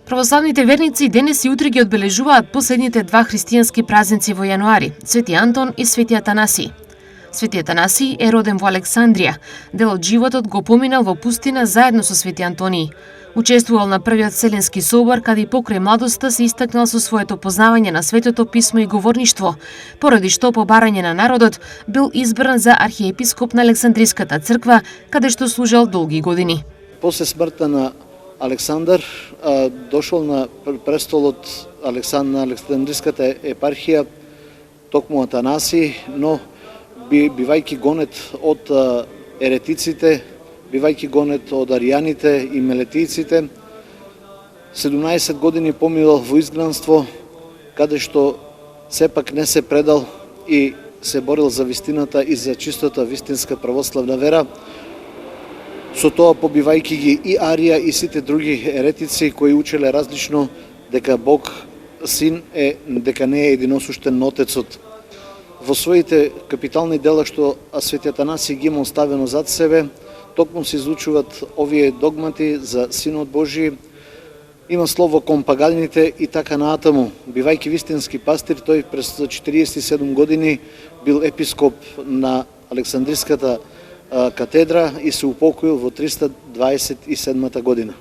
Православните верници денес и утре ги одбележуваат последните два христијански празници во јануари – Свети Антон и Свети Атанасиј. Свети Атанасиј е роден во Александрија. Дел од животот го поминал во пустина заедно со Свети Антониј. Учествувал на првиот Вселенски собор, каде и покрај младоста се истакнал со своето познавање на Светото писмо и говорништво, поради што по барање на народот бил избран за архиепископ на Александриската црква, каде што служел долги години. После смртта на Александар дошол на престолот на Александриската епархија токму Атанасиј, но бивајќи гонет од еретиците, бивајќи гонет од аријаните и мелетијците, 17 години поминал во изгнанство, каде што сепак не се предал и се борил за вистината и за чистота вистинска православна вера, со тоа побивајќи ги и Арија и сите други еретици кои учеле различно дека Бог Син дека не е единосуштен на Отецот. Во своите капитални дела што Свети Атанасиј ги има оставено зад себе, токму се изучуваат овие догмати за Синот Божи, има слово кон паганите и така наатаму. Бивајќи вистински пастир, тој през 47 години бил епископ на Александриската катедра и се упокоил во 327 година.